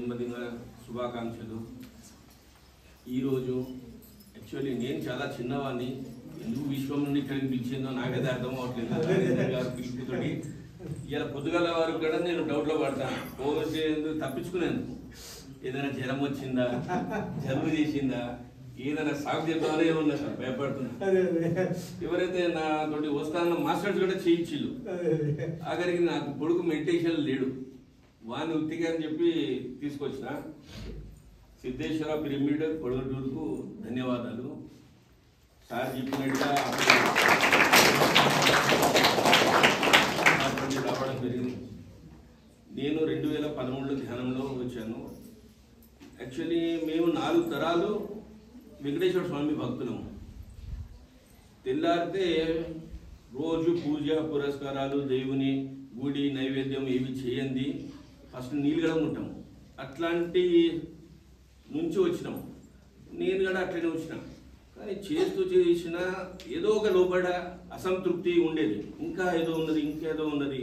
జన్మదిన శుభాకాంక్షలు. ఈరోజు యాక్చువల్లీ నేను చాలా చిన్నవాడిని, ఎందుకు విశ్వం నుండి ఇక్కడికి పిలిచిందో నాకైతే అర్థం అవ్వట్లేదు. గారు పిలుపుతోటి ఇలా పొద్దుగల వరకు కూడా నేను డౌట్లో పడతాను. పోతే తప్పించుకునేందుకు ఏదైనా జ్వరం వచ్చిందా, జలుబు చేసిందా, ఏదైనా సాగు చెప్తామనే ఉన్నా సార్ భయపడుతున్నా. ఎవరైతే నాతోటి వస్తానన్న మాస్టర్స్ కూడా చేయించిళ్ళు. ఆఖరికి నాకు కొడుకు మెడిటేషన్ లేడు, వాడిని ఉత్తిగా అని చెప్పి తీసుకొచ్చిన. సిద్ధేశ్వర పిరమిడ్ కొడవటూరుకు ధన్యవాదాలు. సార్ చెప్పినట్టుగా రావడం జరిగింది. నేను 2013లో ధ్యానంలో వచ్చాను. యాక్చువల్లీ మేము 4 తరాలు వెంకటేశ్వర స్వామి భక్తులము. తెల్లారితే రోజు పూజ పురస్కారాలు, దేవుని గుడి నైవేద్యం ఏవి చేయండి, ఫస్ట్ నీళ్ళు కూడా ఉంటాము. అట్లాంటి నుంచి వచ్చినాము. నేను కూడా అట్లనే వచ్చినా. కానీ చేస్తూ చేసిన ఏదో ఒక లోపల అసంతృప్తి ఉండేది. ఇంకా ఏదో ఉన్నది, ఇంకేదో ఉన్నది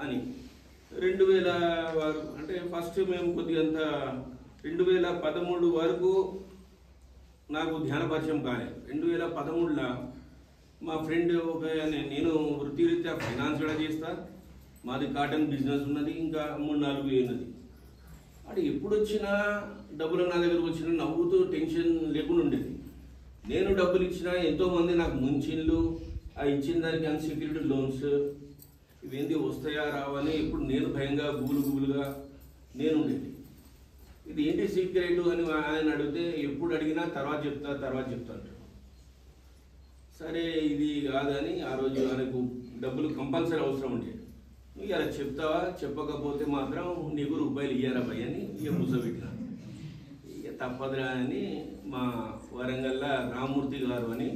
అని 2000 అంటే ఫస్ట్ మేము కొద్దిగా 2013 వరకు నాకు ధ్యాన పరిచయం కాలే. 2013లో మా ఫ్రెండ్ నేను వృత్తిరీత్యా ఫైనాన్స్ కూడా చేస్తా, మాది కాటన్ బిజినెస్ ఉన్నది, ఇంకా 3-4 ఉన్నది. అంటే ఎప్పుడు వచ్చినా డబ్బులు నా దగ్గరకు వచ్చినా నవ్వుతూ టెన్షన్ లేకుండా ఉండేది. నేను డబ్బులు ఇచ్చినా ఎంతోమంది నాకు ముంచిళ్ళు, ఆ ఇచ్చిన దానికి అన్సెక్యూర్డ్ లోన్స్ ఇవేంటి వస్తాయా రావని ఎప్పుడు నేను భయంగా గుబులుగా నేను ఉండేది. ఇది ఏంటి సీక్రెట్ అని ఆయన అడిగితే ఎప్పుడు అడిగినా తర్వాత చెప్తా అంటాడు. సరే ఇది కాదని ఆ రోజు ఆయనకు డబ్బులు కంపల్సరీ అవసరం ఉండేది. నువ్వు ఇలా చెప్తావా, చెప్పకపోతే మాత్రం నీకు రూపాయలు ఇయ్యారా భయ్ అని ఇక కూర్చోబెట్టినా. ఇక తప్పదురా అని మా వరంగల్లో రామూర్తి గారు అని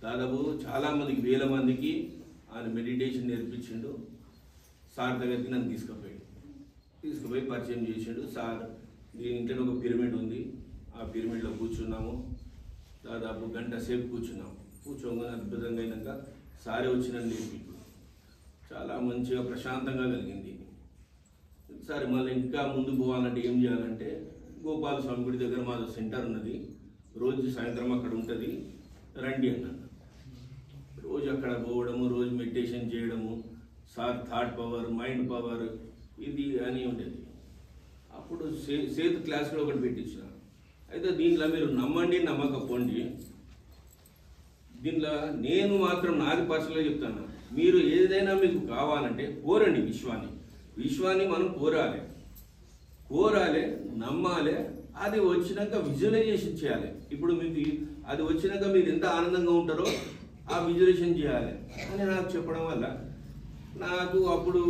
దాదాపు చాలామందికి 1000 మందికి ఆయన మెడిటేషన్ నేర్పించిండు. సార్ దగ్గరికి నన్ను తీసుకుపోయి పరిచయం చేసిండు. సార్ దీని ఇంట్లో ఒక పిరమిడ్ ఉంది, ఆ పిరమిడ్లో కూర్చున్నాము. దాదాపు గంట సేపు కూర్చున్నాము. కూర్చోగానే అద్భుతంగా అయినాక సారే వచ్చినని లేపి చాలా మంచిగా ప్రశాంతంగా కలిగింది. సరే మళ్ళీ ఇంకా ముందు పోవాలంటే ఏం చేయాలంటే గోపాల స్వామి గుడి దగ్గర మాది సెంటర్ ఉన్నది, రోజు సాయంత్రం అక్కడ ఉంటుంది, రండి అన్నాను. రోజు అక్కడ పోవడము, రోజు మెడిటేషన్ చేయడము, sir thought power, mind power ఇది అని ఉండేది. అప్పుడు సేతు క్లాస్ కూడా ఒకటి పెట్టించిన. అయితే దీంట్లో మీరు నమ్మండి నమ్మకపోండి, దీంట్లో నేను మాత్రం నాది పర్సనల్గా చెప్తాను. మీరు ఏదైనా మీకు కావాలంటే కోరండి. విశ్వాన్ని మనం కోరాలి, నమ్మాలి. అది వచ్చినాక విజువలైజేషన్ చేయాలి. ఇప్పుడు మీకు అది వచ్చినాక మీరు ఎంత ఆనందంగా ఉంటారో ఆ విజువలైజేషన్ చేయాలి అని నాకు చెప్పడం వల్ల నాకు అప్పుడు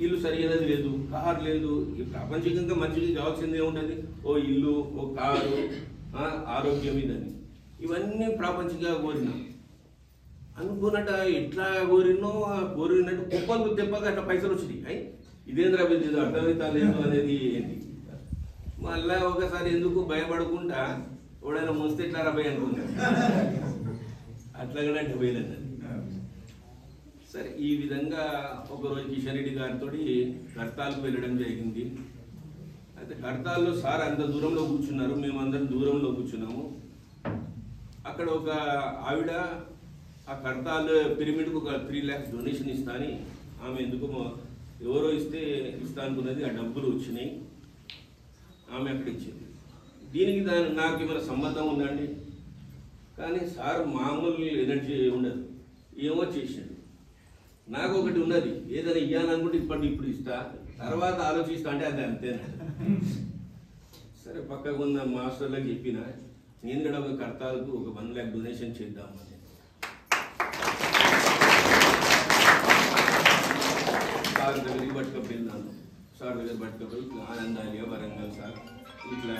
ఇల్లు సరైనది లేదు, కారు లేదు. ఈ ప్రాపంచికంగా మనిషికి కావాల్సింది ఏముంటుంది, ఓ ఇల్లు, ఓ కారు, ఆరోగ్యం, ఇదని ఇవన్నీ ప్రాపంచికంగా కోరినా. అనుకున్నట్ట ఎట్లా కోరినట్టు కుప్పలు తెప్పగా అట్లా పైసలు వచ్చినాయి. ఇదేంద్ర అభివృద్ధి అర్థమవుతా లేదు అనేది ఏంటి. మళ్ళా ఒకసారి ఎందుకు భయపడకుండా ఎవడైనా మోస్తే ఎట్లా రాబోయ్ అనుకున్నాను. అట్లా కూడా 70,000 అన్నది. సరే ఈ విధంగా ఒకరోజు కిషన్ రెడ్డి గారితో కర్తాలకు వెళ్ళడం జరిగింది. అయితే కర్తాల్లో సార్ అంత దూరంలో కూర్చున్నారు, మేమందరం దూరంలో కూర్చున్నాము. అక్కడ ఒక ఆవిడ ఆ కర్తాల్ పిరమిడ్కు ఒక 3 lakhs డొనేషన్ ఇస్తా అని ఆమె ఎందుకు ఎవరో ఇస్తా అనుకున్నది. ఆ డబ్బులు వచ్చినాయి, ఆమె అక్కడ ఇచ్చింది. దీనికి నాకు ఏమైనా సంబంధం ఉందండి? కానీ సార్ మామూలు ఎనర్జీ ఉండదు, ఏమో చేసాడు. నాకు ఒకటి ఉన్నది, ఏదైనా ఇవ్వాలనుకుంటే ఇప్పుడు ఇస్తా, తర్వాత ఆలోచిస్తా అంటే అది అంతేనా. సరే పక్కకు ఉన్న మాస్టర్లకు చెప్పిన, నేను కూడా ఒక కర్తాలకు ఒక 1 lakh డొనేషన్ చేద్దామని. సార్ దగ్గరికి పట్టుకపోయినాను. సార్ దగ్గర పట్టుకపోయి ఇట్లా ఆనందాలియా వరంగల్ సార్ ఇట్లా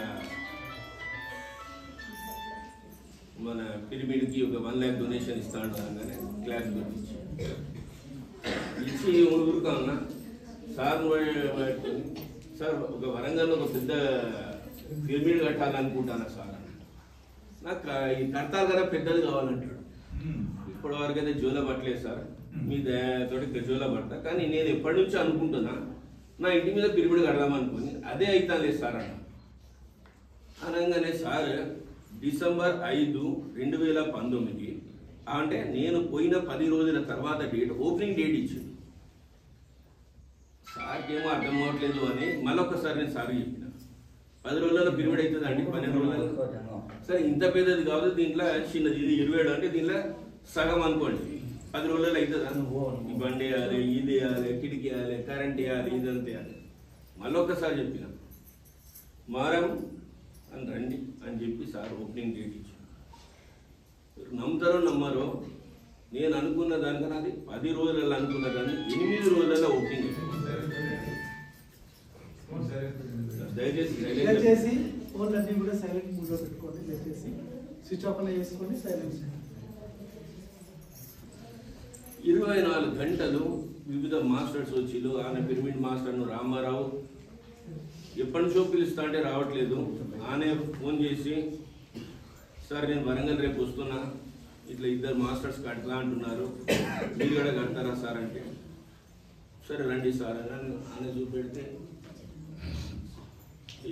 మన పిరమిడ్కి ఒక 1 lakh డొనేషన్ ఇస్తా అనగానే క్లాస్ ఇచ్చి ఊరుకా ఉన్నా. సార్ సార్ ఒక వరంగల్లో ఒక పెద్ద పిరమిడ్ కట్టాలనుకుంటాను సార్. నాకు ఈ కర్తాలు కదా పెద్దది కావాలంటాడు. ఇప్పటివరకు అయితే జోల పట్టలేదు సార్, మీ దయతోటి జోల పడతా. కానీ నేను ఎప్పటి నుంచో అనుకుంటున్నా నా ఇంటి మీద పిరిమిడి కడదామనుకుని అదే అవుతుంది సార్ అన్న. అనగానే సార్ డిసెంబర్ 5, 2019 అంటే నేను పోయిన 10 రోజుల తర్వాత ఓపెనింగ్ డేట్ ఇచ్చింది. సార్కి ఏమో అర్థం అవ్వట్లేదు అని మళ్ళొకసారి నేను సార్ చెప్పిన 10 రోజులలో పిరిమిడి అవుతుంది అండి, 12 రోజులలో. సరే ఇంత పెద్దది కాదు, దీంట్లో చిన్నది, ఇది 27 అంటే దీంట్లో సగం అనుకోండి, 10 రోజులలో అవుతుందా? ఈ బండి వేయాలి, ఇది వేయాలి, కిటికీ వేయాలి, కరెంట్ వేయాలి, ఇదంతా వేయాలి. మళ్ళొక్కసారి చెప్పిన మారం అని రండి అని చెప్పి సార్ ఓపెనింగ్ డేట్ ఇచ్చాను. నమ్ముతారో నమ్మరో, నేను అనుకున్న దానికన్నా అది 10 రోజులలో అనుకున్న దాన్ని 8 రోజులలో ఓపెనింగ్ అయిపోయింది. దయచేసి ఫోన్ అన్ని కూడా సైలెంట్ మోడ్ లో పెట్టుకోండి, దయచేసి స్విచ్ ఆఫ్ అలా చేసుకోండి, సైలెంట్. 24 గంటలు వివిధ మాస్టర్స్ వచ్చిలు. ఆయన పిరమిడ్ మాస్టర్ను రామారావు ఎప్పటి నుంచో పిలుస్తా అంటే రావట్లేదు. ఆయనే ఫోన్ చేసి సార్ నేను వరంగల్ రేపు వస్తున్నా, ఇట్లా 2 మాస్టర్స్ కడతా అంటున్నారు, మీరు కూడా కడతారా సార్ అంటే, సరే రండి సార్ అని ఆయన చూపెడితే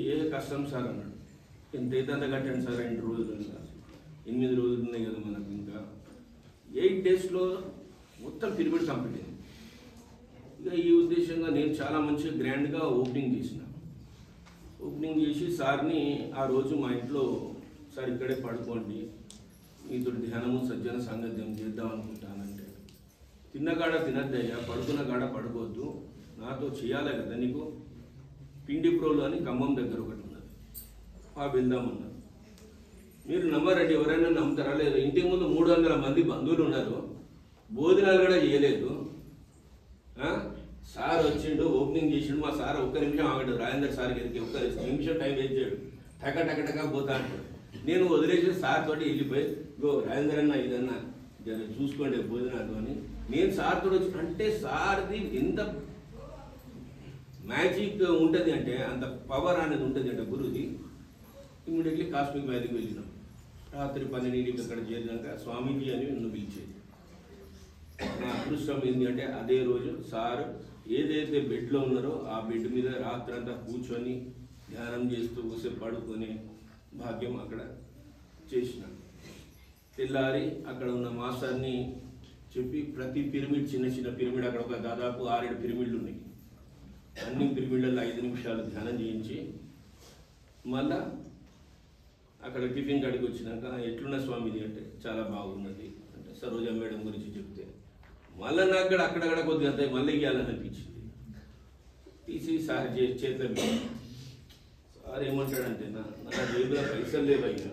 ఏ కష్టం సార్ అన్నాడు. ఎంతైతే అంత కట్టండి సార్, 2 రోజులు సార్, 8 రోజులు ఉన్నాయి కదా మనకు, ఇంకా 8 డేస్లో మొత్తం పిరమిడ్ కంప్లీట్ అయింది. ఇక ఈ ఉద్దేశంగా నేను చాలా మంచిగా గ్రాండ్గా ఓపెనింగ్ చేసిన. ఓపెనింగ్ చేసి సార్ని ఆ రోజు మా ఇంట్లో సార్ ఇక్కడే పడుకోండి, మీతో ధ్యానము సజ్జన సాంగత్యం చేద్దాం అనుకుంటానంటే, తిన్నగాడ తినద్దయ్యా, పడుకున్న కాడ పడుకోవద్దు, నాతో చేయాలి కదా నీకు, పిండి ప్రోలు అని ఖమ్మం దగ్గర ఒకటి ఉన్నది, వెళ్దామన్నారు. మీరు నమ్మరండి, ఎవరైనా నమ్ముతారా లేదు, ఇంటి ముందు 300 మంది బంధువులు ఉన్నారు, భోజనాలు కూడా చేయలేదు. సార్ వచ్చిండు, ఓపెనింగ్ చేసిండు. మా సార్ ఒక్క నిమిషం ఆగడు, రాజేందర్ సార్ గారికి ఒక్క నిమిషం టైం వేస్ట్ చేయడు, టక టక టక పోతా అంటాడు. నేను వదిలేసి సార్ తోటి వెళ్ళిపోయి, గో రాజేందర్ అన్న ఇదన్నా చూసుకోండి భోజనాలు అని నేను సార్ తోటి వచ్చి, అంటే సార్ది ఎంత మ్యాజిక్ ఉంటుంది అంటే, అంత పవర్ అనేది ఉంటుంది అంటే గురువుది. ఇమ్మీడియట్లీ కాస్మిక్ వ్యాలీకి వెళ్ళినాం. రాత్రి 12 అక్కడ చేరినాక స్వామీజీ అని నన్ను పిలిచేది. నా అదృష్టం ఏంటి అంటే, అదే రోజు సార్ ఏదైతే బెడ్లో ఉన్నారో ఆ బెడ్ మీద రాత్రంతా కూర్చొని ధ్యానం చేస్తూ కూసేపు పడుకొని భాగ్యం అక్కడ చేసిన. తెల్లారి అక్కడ ఉన్న మాస్టర్ని చెప్పి ప్రతి పిరమిడ్, చిన్న చిన్న పిరమిడ్, అక్కడ ఒక దాదాపు 6-7 పిరమిడ్లు ఉన్నాయి, అన్ని పిరమిడ్లలో 5 నిమిషాలు ధ్యానం చేయించి మళ్ళా అక్కడ టిఫిన్ కాడికి వచ్చినాక ఎట్లున్న స్వామిది అంటే చాలా బాగున్నది అంటే సరోజా మేడం గురించి చెప్తే మళ్ళీ నాకు కూడా అక్కడక్కడ కొద్దిగా అంత మళ్ళీ ఇవ్వాలని అనిపించింది. తీసి సార్ చేతిలో సార్ ఏమంటాడంటే, నా జేబులో పైసలు లేవయ్యా,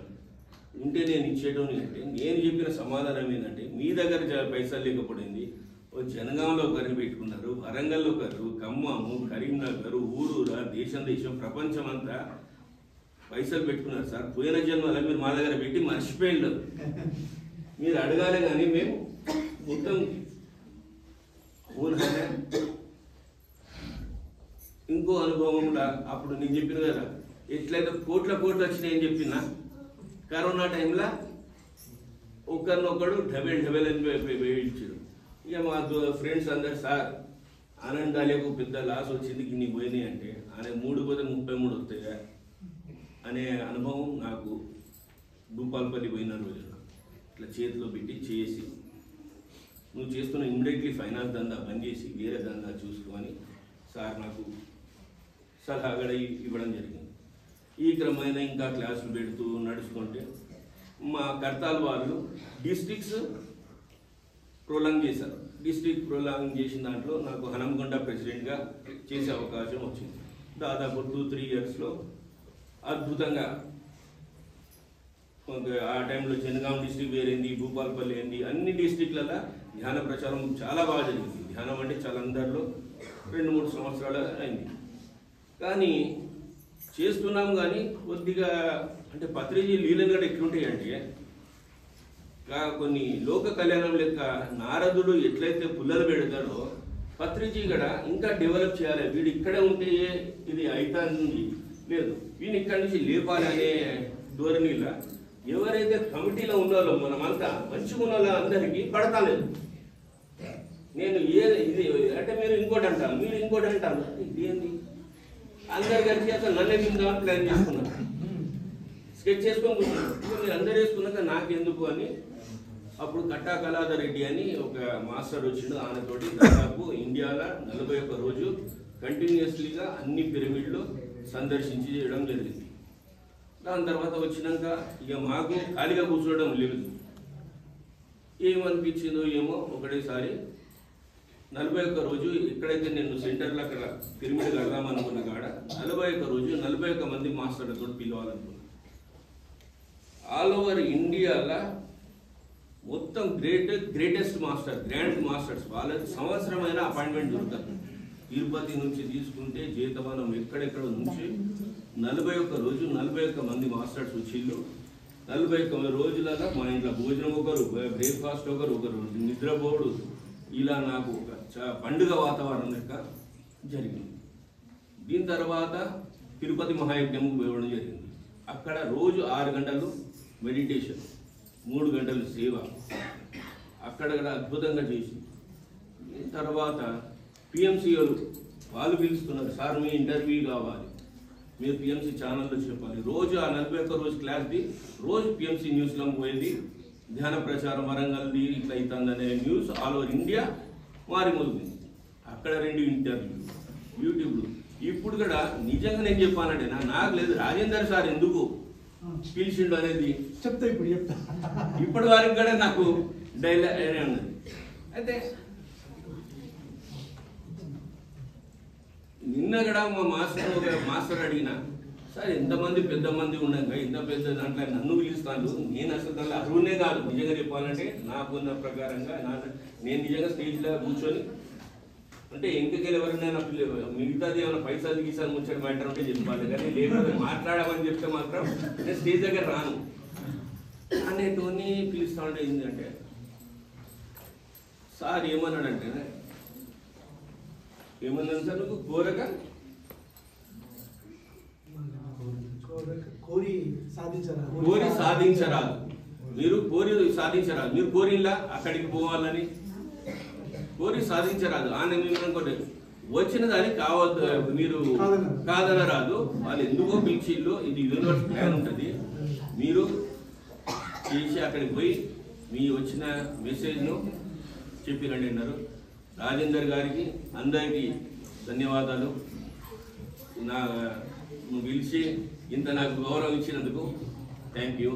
ఉంటే నేను ఇచ్చేటోని అంటే, నేను చెప్పిన సమాధానం ఏంటంటే, మీ దగ్గర పైసలు లేకపోయింది, ఓ జనగాంలో ఒకరిని పెట్టుకున్నారు, వరంగల్లో ఒకరు, ఖమ్మము, కరీంనగర్, ఊరూరా, దేశం ప్రపంచం అంతా పైసలు పెట్టుకున్నారు సార్. పోయిన జన్మలో మీరు మా దగ్గర పెట్టి మర్చిపోయిండు, మీరు అడగాలి కానీ మేము మొత్తం ఊరికనే. ఇంకో అనుభవంలో అప్పుడు నేను చెప్పిన కదా, ఎట్లయితే కోట్ల వచ్చినాయని చెప్పిన, కరోనా టైంలో ఒకరినొకడు డబెల్ అని వేయించాడు. ఇక మా ఫ్రెండ్స్ అందరు సార్ ఆనందాలకు పెద్ద లాస్ వచ్చింది, ఇన్ని పోయినాయి అంటే, ఆయన 3 పోతే 33 వస్తాయా అనే అనుభవం నాకు భూపాలపల్లి పోయిన రోజు ఇట్లా చేతిలో పెట్టి చేసి, నువ్వు చేస్తున్న ఇమ్మీడియట్లీ ఫైనాన్స్ దందా బంద్ చేసి వేరే దందా చూసుకొని సార్ నాకు సలహా కూడా ఇవ్వడం జరిగింది. ఈ క్రమమైన ఇంకా క్లాసులు పెడుతూ నడుచుకుంటే మా కర్తాల్ వాళ్ళు డిస్ట్రిక్ట్స్ ప్రొలాంగ్ చేశారు. డిస్ట్రిక్ట్ ప్రొలాంగ్ చేసిన దాంట్లో నాకు హనంకొండ ప్రెసిడెంట్గా చేసే అవకాశం వచ్చింది. దాదాపు 2-3 ఇయర్స్లో అద్భుతంగా, ఆ టైంలో జనగాం డిస్ట్రిక్ట్ వేరేంది, భూపాలపల్లి ఏంది, అన్ని డిస్ట్రిక్ట్లలో ధ్యాన ప్రచారం చాలా బాగా జరిగింది. ధ్యానం అంటే చాలా అందరిలో 2-3 సంవత్సరాలు అయింది. కానీ చేస్తున్నాం కానీ కొద్దిగా అంటే పత్రిజీ లీలలు కూడా ఎట్లుంటాయంటే, కొన్ని లోక కళ్యాణం లెక్క నారదుడు ఎట్లయితే పుల్లలు పెడతాడో పత్రిజీ కూడా ఇంకా డెవలప్ చేయాలి. వీడు ఇక్కడే ఉంటే ఇది అవుతుంది లేదు, వీడిని ఇక్కడి నుంచి లేపాలి అనే ధోరణిలో ఎవరైతే కమిటీలో ఉన్నారో మనమంతా మంచిగా ఉన్న అందరికీ పడతాలేదు. నేను ఇది అంటే మీరు ఇంకోటి అంటారు, మీరు ఇంకోటి అంటారు, ఇదేంది అందరు కలిసి అసలు నన్నే తిందామని ప్లాన్ చేసుకున్నాను. స్కెచ్ చేసుకొని కూర్చున్నాను. మీరు అందరు వేసుకున్నాక నాకెందుకు అని అప్పుడు కట్టా కళాధర్ రెడ్డి అని ఒక మాస్టర్ వచ్చిండు. ఆయనతోటి దాదాపు ఇండియాలో 41 రోజు కంటిన్యూస్లీగా అన్ని పిరమిడ్లు సందర్శించి చేయడం జరిగింది. దాని తర్వాత వచ్చినాక ఇక మాకు ఖాళీగా కూర్చోవడం లేదు. ఏమనిపించిందో ఏమో ఒకటేసారి 41 రోజు ఎక్కడైతే నేను సెంటర్లో అక్కడ పిరమిడ్ కడదామనుకున్న కాడ 41 రోజు 41 మంది మాస్టర్లతో పిలవాలనుకున్నాను. ఆల్ ఓవర్ ఇండియాలో మొత్తం గ్రేటెస్ట్ మాస్టర్, గ్రాండ్ మాస్టర్స్ వాళ్ళకి సంవత్సరమైన అపాయింట్మెంట్ దొరుకుతుంది. తిరుపతి నుంచి తీసుకుంటే జీతవనం ఎక్కడెక్కడ నుంచి 41 రోజు 41 మంది మాస్టర్స్ వచ్చిళ్ళు. 41 రోజులలో మా ఇంట్లో భోజనం ఒకరు, బ్రేక్ఫాస్ట్ ఒకరు నిద్రపోడు, ఇలా నాకు ఒక పండుగ వాతావరణం లెక్క జరిగింది. దీని తర్వాత తిరుపతి మహాయజ్ఞంకు పోవడం జరిగింది. అక్కడ రోజు 6 గంటలు మెడిటేషన్, 3 గంటలు సేవ అక్కడ అద్భుతంగా చేసి, తర్వాత పిఎంసీలు వాళ్ళు పిలుస్తున్నారు, సార్ మీ ఇంటర్వ్యూ కావాలి, మీరు పిఎంసీ ఛానల్లో చెప్పాలి. రోజు ఆ 41 రోజు క్లాస్ది రోజు పిఎంసీ న్యూస్లో పోయేది, ధ్యాన ప్రచారం వరంగల్ది ఇట్లా అవుతుందనే న్యూస్ ఆల్ ఓవర్ ఇండియా మారిమోగింది. అక్కడ 2 ఇంటర్వ్యూలు యూట్యూబ్లో. ఇప్పుడు కూడా నిజంగా నేను చెప్పానంటే నాకు లేదు రాజేందర్ సార్ ఎందుకు పిలిచిండు అనేది చెప్తా, ఇప్పుడు చెప్తా. ఇప్పటి వరకు కూడా నాకు డైలాగ్ ఉన్నది. అయితే నిన్న కూడా మా మాస్టర్ అడిగిన, సార్ ఎంతమంది పెద్ద మంది ఉన్నాక ఇంత పెద్ద దాంట్లో నన్ను పిలుస్తాను, నేను అసలు దాంట్లో అర్హునే కాదు. నిజంగా చెప్పాలంటే నాకున్న ప్రకారంగా నేను నిజంగా స్టేజ్లో కూర్చొని అంటే ఇంటికెళ్ళి ఎవరైనా మిగతాది ఏమైనా పైసలు గీసాను ముచ్చని మ్యాటర్ ఉంటే చెప్పాలి, కానీ లేకపోతే మాట్లాడమని చెప్తే మాత్రం నేను స్టేజ్ దగ్గర రాను అనేటోని పిలుస్తా ఉంటే ఏంటంటే సార్ ఏమన్నాడంటే, ఏమన్నాను సార్ నువ్వు కోరి సాధించరాదు, మీరు కోరిలా అక్కడికి పోవాలని కోరి సాధించరాదు. ఆయన మీరు వచ్చిన దానికి కావద్దు, మీరు కాదనరాదు. వాళ్ళు ఎందుకో పిలిచిల్లో ఇది యూనివర్స్ ప్లాన్ ఉంటుంది, మీరు చేసి అక్కడికి పోయి మీ వచ్చిన మెసేజ్ను చెప్పిరండి అన్నారు. రాజేందర్ గారికి అందరికీ ధన్యవాదాలు. నువ్వు పిలిచి ఇంత నాకు గౌరవం ఇచ్చినందుకు థ్యాంక్ యూ.